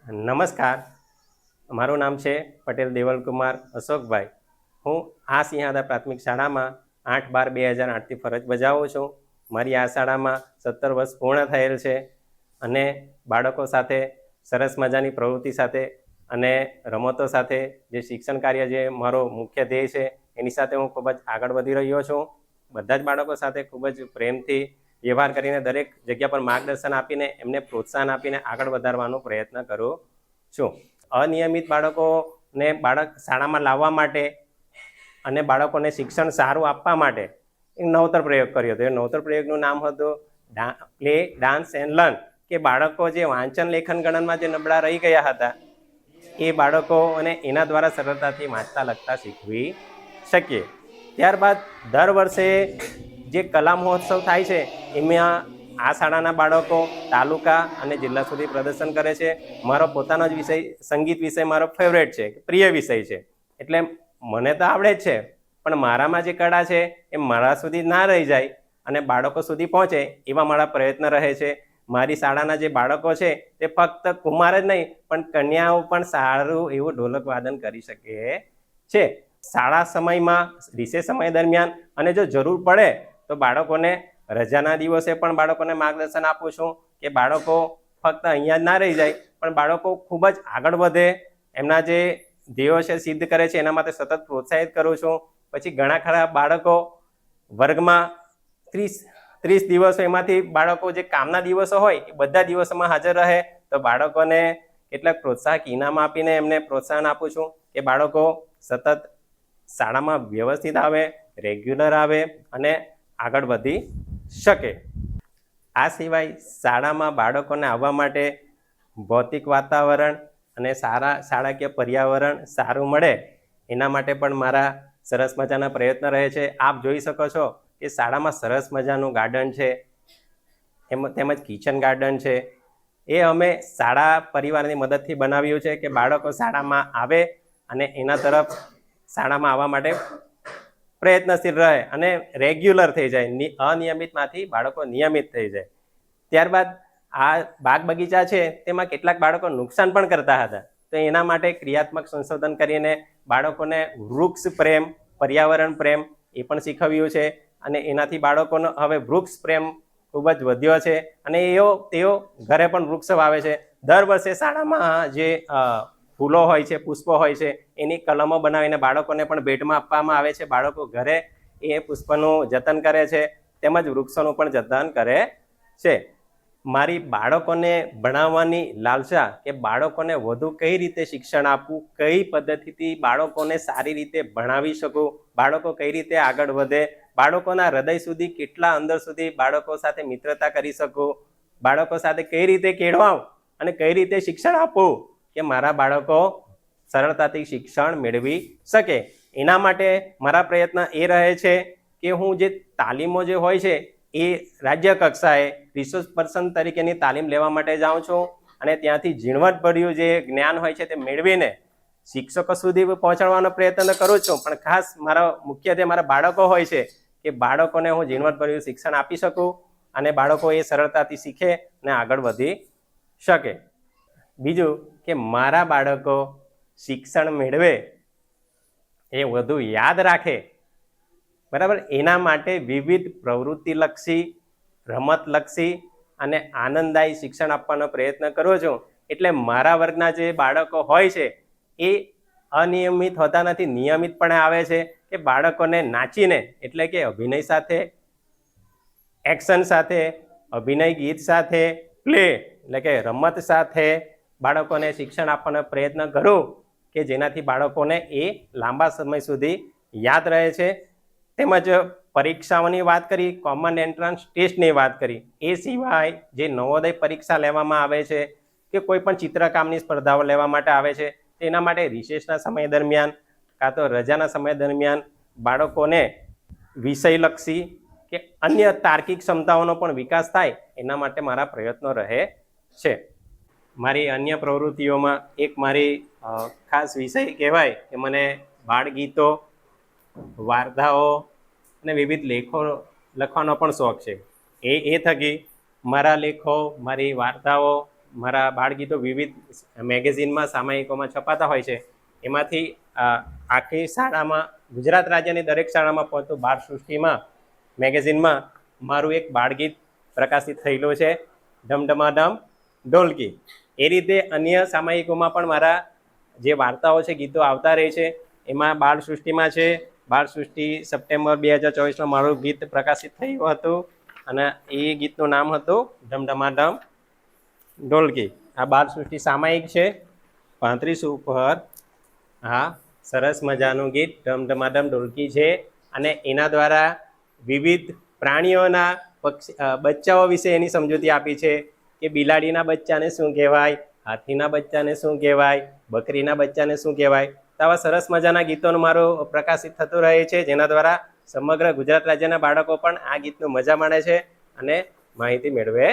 નમસ્કાર, મારું નામ છે પટેલ દેવલકુમાર અશોકભાઈ. હું આ સિંહાદા પ્રાથમિક શાળામાં 8/12/2008થી ફરજ બજાવું છું. મારી આ શાળામાં 17 વર્ષ પૂર્ણ થયેલ છે અને બાળકો સાથે સરસ મજાની પ્રવૃત્તિ સાથે અને રમતો સાથે જે શિક્ષણ કાર્ય જે મારો મુખ્ય ધ્યેય છે એની સાથે હું ખૂબ જ આગળ વધી રહ્યો છું. બધા જ બાળકો સાથે ખૂબ જ પ્રેમથી વ્યવહાર કરીને દરેક જગ્યા પર માર્ગદર્શન આપીને એમને પ્રોત્સાહન આપીને આગળ વધારવાનો પ્રયત્ન કરું છું. અનિયમિત બાળકોને શાળામાં લાવવા માટે અને બાળકોને શિક્ષણ સારું આપવા માટે એક નવતર પ્રયોગ કર્યો હતો. એ નવતર પ્રયોગનું નામ હતું પ્લે ડાન્સ એન્ડ લર્ન, કે બાળકો જે વાંચન લેખન ગણનમાં જે નબળા રહી ગયા હતા એ બાળકોને એના દ્વારા સરળતાથી વાંચતા લખતા શીખવી શકીએ. ત્યારબાદ દર વર્ષે જે કલા મહોત્સવ થાય છે એમાં આ શાળાના બાળકો તાલુકા અને જિલ્લા સુધી પ્રદર્શન કરે છે. મારો પોતાનો જ વિષય સંગીત વિષય મારો ફેવરેટ છે, પ્રિય વિષય છે, એટલે મને તો આવડે જ છે, પણ મારામાં જે કળા છે એ મારા સુધી ના રહી જાય અને બાળકો સુધી પહોંચે એવા મારા પ્રયત્ન રહે છે. મારી શાળાના જે બાળકો છે તે ફક્ત કુમાર જ નહીં પણ કન્યાઓ પણ સારું એવું ઢોલક વાદન કરી શકે છે. શાળા સમયમાં રિસેસ સમય દરમિયાન અને જો જરૂર પડે તો બાળકોને રજાના દિવસે પણ બાળકોને માર્ગદર્શન આપું છું કે બાળકો ફક્ત અહીંયા જ ના રહી જાય પણ બાળકો ખૂબ જ આગળ વધે, એમના જે ધ્યેયો છે સિદ્ધ કરે છે એના માટે સતત પ્રોત્સાહિત કરું છું. પછી ઘણા ખરા બાળકો વર્ગમાં 30 દિવસો, એમાંથી બાળકો જે કામના દિવસો હોય એ બધા દિવસોમાં હાજર રહે તો બાળકોને કેટલાક પ્રોત્સાહક ઇનામ આપીને એમને પ્રોત્સાહન આપું છું કે બાળકો સતત શાળામાં વ્યવસ્થિત આવે, રેગ્યુલર આવે અને આગળ વધી શકે. આ સિવાય શાળામાં બાળકોને આવવા માટે ભૌતિક વાતાવરણ અને સારા શાળાકીય પર્યાવરણ સારું મળે એના માટે પણ મારા સરસ મજાના પ્રયત્ન રહે છે. આપ જોઈ શકો છો કે શાળામાં સરસ મજાનું ગાર્ડન છે, તેમજ કિચન ગાર્ડન છે. એ અમે શાળા પરિવારની મદદથી બનાવ્યું છે કે બાળકો શાળામાં આવે અને એના તરફ શાળામાં આવવા માટે પ્રયત્નશીલ રહે અને રેગ્યુલર થઈ જાય, અનિયમિતમાંથી બાળકો નિયમિત થઈ જાય. ત્યારબાદ આ બાગ બગીચા છે તેમાં કેટલાક બાળકો નુકસાન પણ કરતા હતા, તો એના માટે ક્રિયાત્મક સંશોધન કરીને બાળકોને વૃક્ષ પ્રેમ, પર્યાવરણ પ્રેમ એ પણ શીખવ્યું છે અને એનાથી બાળકોનો હવે વૃક્ષ પ્રેમ ખૂબ જ વધ્યો છે અને તેઓ ઘરે પણ વૃક્ષ વાવે છે. દર વર્ષે શાળામાં જે ફૂલો હોય છે, પુષ્પો હોય છે, એની કલમો બનાવીને બાળકોને પણ ભેટમાં આપવામાં આવે છે. બાળકો ઘરે એ પુષ્પનું જતન કરે છે તેમજ વૃક્ષોનું પણ જતન કરે છે. મારી બાળકોને ભણાવવાની લાલસા કે બાળકોને વધુ કઈ રીતે શિક્ષણ આપવું, કઈ પદ્ધતિથી બાળકોને સારી રીતે ભણાવી શકું, બાળકો કઈ રીતે આગળ વધે, બાળકોના હૃદય સુધી કેટલા અંદર સુધી બાળકો સાથે મિત્રતા કરી શકું, બાળકો સાથે કઈ રીતે કેળવાવું અને કઈ રીતે શિક્ષણ આપવું કે મારા બાળકો સરળતાથી શિક્ષણ મેળવી શકે. એના માટે મારા પ્રયત્ન એ રહે છે કે હું જે તાલીમો જે હોય છે એ રાજ્ય કક્ષાએ રિસોર્સ પર્સન તરીકેની તાલીમ લેવા માટે જાઉં છું અને ત્યાંથી ઝીણવટભર્યું જે જ્ઞાન હોય છે તે મેળવીને શિક્ષકો સુધી પહોંચાડવાનો પ્રયત્ન કરું છું. પણ ખાસ મુખ્યત્વે મારા બાળકો હોય છે કે બાળકોને હું ઝીણવટભર્યું શિક્ષણ આપી શકું અને બાળકો એ સરળતાથી શીખે અને આગળ વધી શકે. બીજું કે મારા બાળકો શિક્ષણ મેળવે, એ વધુ યાદ રાખે, બરાબર, એના માટે વિવિધ પ્રવૃત્તિલક્ષી, રમતલક્ષી અને આનંદદાયી શિક્ષણ આપવાનો પ્રયત્ન કરું છું. એટલે મારા વર્ગના જે બાળકો હોય છે એ અનિયમિત હોતા નથી, નિયમિતપણે આવે છે કે બાળકોને નાચીને, એટલે કે અભિનય સાથે, એક્શન સાથે, અભિનય ગીત સાથે, પ્લે એટલે કે રમત સાથે બાળકોને શિક્ષણ આપવાનો પ્રયત્ન કરું કે જેનાથી બાળકોને એ લાંબા સમય સુધી યાદ રહે છે. તેમજ પરીક્ષાઓની વાત કરી, કોમન એન્ટ્રન્સ ટેસ્ટની વાત કરી, એ સિવાય જે નવોદય પરીક્ષા લેવામાં આવે છે કે કોઈ પણ ચિત્રકામની સ્પર્ધાઓ લેવા માટે આવે છે, તેના માટે રિસેસના સમય દરમિયાન કાં તો રજાના સમય દરમિયાન બાળકોને વિષયલક્ષી કે અન્ય તાર્કિક ક્ષમતાઓનો પણ વિકાસ થાય એના માટે મારા પ્રયત્નો રહે છે. મારી અન્ય પ્રવૃત્તિઓમાં એક મારી ખાસ વિષય કહેવાય કે મને બાળગીતો, વાર્તાઓ અને વિવિધ લેખો લખવાનો પણ શોખ છે. એ થકી મારા લેખો, મારી વાર્તાઓ, મારા બાળગીતો વિવિધ મેગેઝિનમાં સામાયિકોમાં છપાતા હોય છે. એમાંથી આખી શાળામાં ગુજરાત રાજ્યની દરેક શાળામાં પહોંચતું બાળ સૃષ્ટિમાં મેગેઝિનમાં મારું એક બાળગીત પ્રકાશિત થયેલું છે, ઢમઢમાઢમ ઢોલકી. એ રીતે અન્ય સામાયિકોમાં પણ મારા જે વાર્તાઓ છે, ગીતો આવતા રહે છે. એમાં બાળ સૃષ્ટિમાં છે, બાળ સૃષ્ટિ સપ્ટેમ્બર 2024માં મારું ગીત પ્રકાશિત થયું હતું અને એ ગીતનું નામ હતું ઢમઢમાઢમ ઢોલકી. આ બાળ સૃષ્ટિ સામાયિક છે 35 ઉપર. હા, સરસ મજાનું ગીત ઢમઢમાઢમ ઢોલકી છે અને એના દ્વારા વિવિધ પ્રાણીઓના બચ્ચાઓ વિશે એની સમજૂતી આપી છે કે બિલાડીના બચ્ચાને શું કહેવાય, હાથીના બચ્ચાને શું કહેવાય, બકરીના બચ્ચાને શું કહેવાય. તો આવા સરસ મજાના ગીતોનું મારું પ્રકાશિત થતું રહે છે, જેના દ્વારા સમગ્ર ગુજરાત રાજ્યના બાળકો પણ આ ગીતનું મજા માણે છે અને માહિતી મેળવે